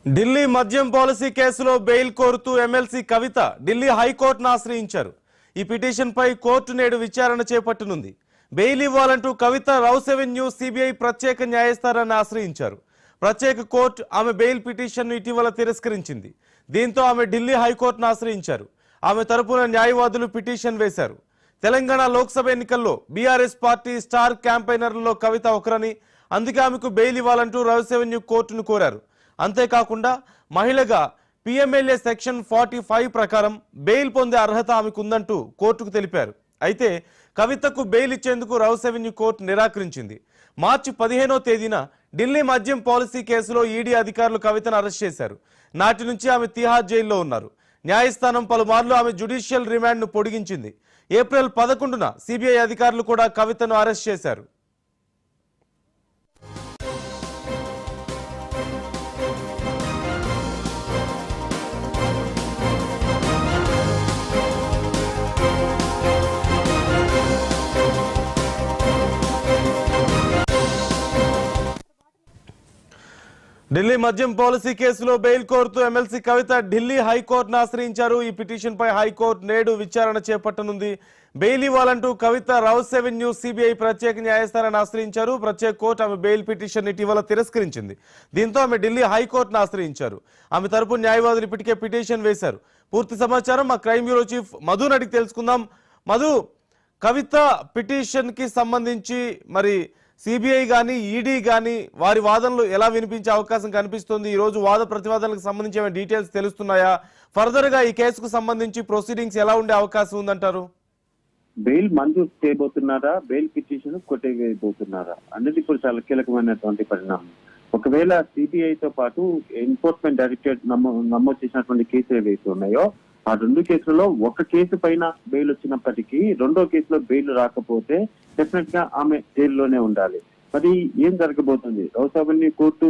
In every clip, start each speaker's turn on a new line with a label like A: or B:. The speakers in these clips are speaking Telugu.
A: ఢిల్లీ మద్యం పాలసీ కేసులో బెయిల్ కోరుతూ ఎమ్మెల్సీ కవిత ఢిల్లీ హైకోర్టును ఆశ్రయించారు. ఈ పిటిషన్పై కోర్టు నేడు విచారణ చేపట్టనుంది. బెయిల్ ఇవ్వాలంటూ కవిత రౌస్ అవెన్యూ సిబిఐ ప్రత్యేక న్యాయస్థానాన్ని ఆశ్రయించారు. ప్రత్యేక కోర్టు ఆమె బెయిల్ పిటిషన్ను ఇటీవల తిరస్కరించింది. దీంతో ఆమె ఢిల్లీ హైకోర్టును ఆశ్రయించారు. ఆమె తరపున న్యాయవాదులు పిటిషన్ వేశారు. తెలంగాణ లోక్సభ ఎన్నికల్లో బీఆర్ఎస్ పార్టీ స్టార్ క్యాంపెయినర్లలో కవిత ఒకరని, అందుకే ఆమెకు బెయిల్ ఇవ్వాలంటూ రౌస్ అవెన్యూ కోర్టును కోరారు. అంతేకాకుండా మహిళగా పిఎంఎల్ఏ సెక్షన్ 45 ప్రకారం బెయిల్ పొందే అర్హత ఆమెకు ఉందంటూ కోర్టుకు తెలిపారు. అయితే కవితకు బెయిల్ ఇచ్చేందుకు రౌస్ అవెన్యూ కోర్టు నిరాకరించింది. మార్చి 15వ తేదీన ఢిల్లీ మద్యం పాలసీ కేసులో ఈడీ అధికారులు కవితను అరెస్ట్ చేశారు. నాటి నుంచి ఆమె తిహార్ జైల్లో ఉన్నారు. న్యాయస్థానం పలుమార్లు ఆమె జ్యుడిషియల్ రిమాండ్ను పొడిగించింది. ఏప్రిల్ 11న సిబిఐ అధికారులు కూడా కవితను అరెస్ట్ చేశారు. ఢిల్లీ మద్యం పాలసీ కేసులో బెయిల్ కోరుతూ ఎమ్మెల్సీ కవిత ఢిల్లీ హైకోర్టును ఆశ్రయించారు. ఈ పిటిషన్పై హైకోర్టు నేడు విచారణ చేపట్టనుంది. బెయిల్ ఇవ్వాలంటూ కవిత రౌస్ అవెన్యూ సిబిఐ ప్రత్యేక న్యాయస్థానాన్ని ఆశ్రయించారు. ప్రత్యేక కోర్టు ఆమె బెయిల్ పిటిషన్ ఇటీవల తిరస్కరించింది. దీంతో ఆమె ఢిల్లీ హైకోర్టును ఆశ్రయించారు. ఆమె తరపు న్యాయవాదులు ఇప్పటికే పిటిషన్ వేశారు. పూర్తి సమాచారం మా క్రైమ్ బ్యూరో చీఫ్ మధుని అడిగి తెలుసుకుందాం. మధు, కవిత పిటిషన్ కి సంబంధించి మరి సిబిఐ కానీ ఈడీ కానీ వారి వాదనలు ఎలా వినిపించే అవకాశం కనిపిస్తుంది? ఈ రోజు వాద ప్రతివాదనలకు సంబంధించి ఏమైనా డీటెయిల్స్ తెలుస్తున్నాయా? ఫర్దర్ గా ఈ కేసుకు సంబంధించి ప్రొసీడింగ్స్ ఎలా ఉండే అవకాశం ఉందంటారు?
B: బెయిల్ మంజూరు చేయబోతున్నారా, బెయిల్ పిటిషన్ కొట్టివేయబోతున్నారా అనేది ఇప్పుడు చాలా కీలకమైనటువంటి పరిణామం. ఒకవేళ సిబిఐతో పాటు ఎన్ఫోర్స్మెంట్ డైరెక్టరేట్ నమోదు చేసినటువంటి కేసులు ఏవైతే ఉన్నాయో ఆ రెండు కేసులలో ఒక కేసు పైన బెయిల్ వచ్చినప్పటికీ రెండో కేసులో బెయిల్ రాకపోతే డెఫినెట్ గా ఆమె జైల్లోనే ఉండాలి. మరి ఏం జరగబోతుంది? రౌస్ అవెన్యూ కోర్టు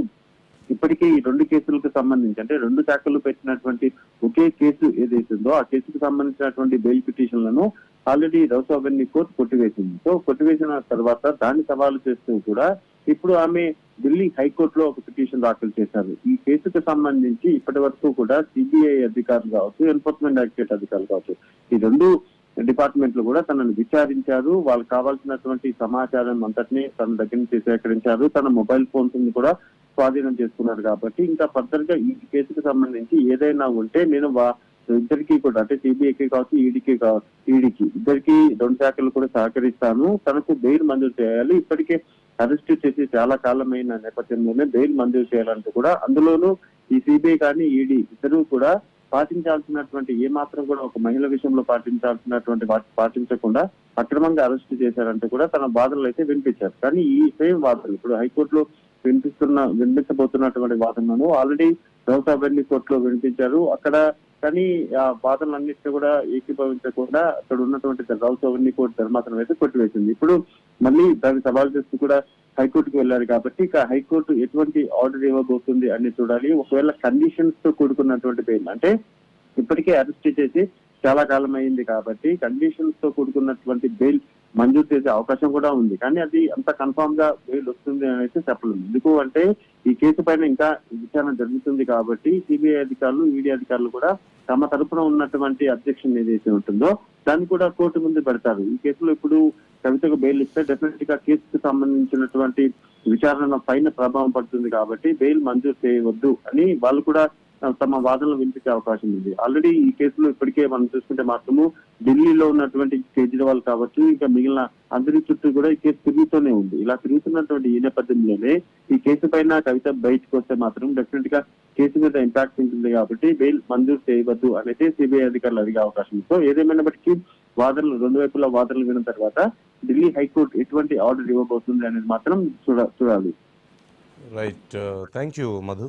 B: ఇప్పటికీ ఈ రెండు కేసులకు సంబంధించి అంటే రెండు శాఖలు పెట్టినటువంటి ఒకే కేసు ఏదైతుందో ఆ కేసుకు సంబంధించినటువంటి బెయిల్ పిటిషన్లను ఆల్రెడీ రౌస్ అవెన్యూ కోర్టు కొట్టివేసింది. సో కొట్టివేసిన తర్వాత దాన్ని సవాలు చేస్తూ కూడా ఇప్పుడు ఆమె ఢిల్లీ హైకోర్టులో ఒక పిటిషన్ దాఖలు చేశారు. ఈ కేసుకు సంబంధించి ఇప్పటి వరకు కూడా సిబిఐ అధికారులు కావచ్చు, ఎన్ఫోర్స్మెంట్ డైరెక్టరేట్ అధికారులు కావచ్చు, ఈ రెండు డిపార్ట్మెంట్లు కూడా తనను విచారించారు. వాళ్ళకి కావాల్సినటువంటి సమాచారం అంతటినీ తన దగ్గర నుంచి సేకరించారు. తన మొబైల్ ఫోన్స్ ని కూడా స్వాధీనం చేసుకున్నారు. కాబట్టి ఇంకా ఫర్దర్ గా ఈ కేసుకు సంబంధించి ఏదైనా ఉంటే నేను ఇద్దరికి కూడా అంటే సిబిఐకి కావచ్చు, ఈడీకి ఇద్దరికి రెండు శాఖలు కూడా సహకరిస్తాను. తనకు బెయిల్ మంజూరు చేయాలి. ఇప్పటికే అరెస్ట్ చేసి చాలా కాలమైన నేపథ్యంలోనే బెయిల్ మంజూరు చేయాలంటూ కూడా అందులోనూ ఈ సిబిఐ కానీ ఈడీ ఇద్దరు కూడా పాటించాల్సినటువంటి ఏ మాత్రం కూడా ఒక మహిళ విషయంలో పాటించాల్సినటువంటి పాటించకుండా అక్రమంగా అరెస్ట్ చేశారంటూ కూడా తన వాదనలు అయితే వినిపించారు. కానీ ఈ సేమ్ వాదనలు ఇప్పుడు హైకోర్టులో వినిపించబోతున్నటువంటి వాదనలను ఆల్రెడీ రౌస్ అవెన్యూ కోర్టులో వినిపించారు. అక్కడ కానీ ఆ వాదనలన్నింటినీ కూడా ఏకీభవించకుండా అక్కడ ఉన్నటువంటి రౌస్ అవెన్యూ కోర్టు ధర్మాసనం అయితే కొట్టివేసింది. ఇప్పుడు మళ్ళీ దాన్ని సవాల్ చేస్తూ కూడా హైకోర్టుకు వెళ్లారు. కాబట్టి ఇక హైకోర్టు ఎటువంటి ఆర్డర్ ఇవ్వబోతుంది అని చూడాలి. ఒకవేళ కండిషన్స్ తో కూడుకున్నటువంటి బెయిల్ అంటే ఇప్పటికే అరెస్ట్ చేసి చాలా కాలం అయింది కాబట్టి కండిషన్స్ తో కూడుకున్నటువంటి బెయిల్ మంజూరు చేసే అవకాశం కూడా ఉంది. కానీ అది అంత కన్ఫామ్ గా బెయిల్ వస్తుంది అని అయితే చెప్పలేదు. ఎందుకు అంటే ఈ కేసు పైన ఇంకా విచారణ జరుగుతుంది కాబట్టి సిబిఐ అధికారులు, ఈడీ అధికారులు కూడా తమ తరపున ఉన్నటువంటి అబ్జెక్షన్ ఏదైతే ఉంటుందో దాన్ని కూడా కోర్టు ముందు పెడతారు. ఈ కేసులో ఇప్పుడు కవితకు బెయిల్ ఇస్తే డెఫినెట్ గా కేసుకు సంబంధించినటువంటి విచారణ పైన ప్రభావం పడుతుంది. కాబట్టి బెయిల్ మంజూరు చేయవద్దు అని వాళ్ళు కూడా తమ వాదనలు వినిపించే అవకాశం ఉంది. ఆల్రెడీ ఈ కేసులో ఇప్పటికే మనం చూసుకుంటే మాత్రము ఢిల్లీలో ఉన్నటువంటి కేజ్రీవాల్ కావచ్చు, ఇంకా మిగిలిన అందరి చుట్టూ కూడా ఈ కేసు తిరుగుతూనే ఉంది. ఇలా తిరుగుతున్నటువంటి ఈ నేపథ్యంలోనే ఈ కేసు పైన కవిత బయటకు వస్తే మాత్రం డెఫినెట్ గా కేసు మీద ఇంపాక్ట్ ఉంటుంది. కాబట్టి బెయిల్ మంజూరు చేయవద్దు అనేది సిబిఐ అధికారులు అడిగే అవకాశం ఉంది. సో ఏదేమైనప్పటికీ వాదనలు రెండు వైపుల వాదనలు విన్న తర్వాత ఢిల్లీ హైకోర్టు ఎటువంటి ఆర్డర్ ఇవ్వబోతుంది అనేది మాత్రం చూడాలి.
A: Right, thank you Madhu.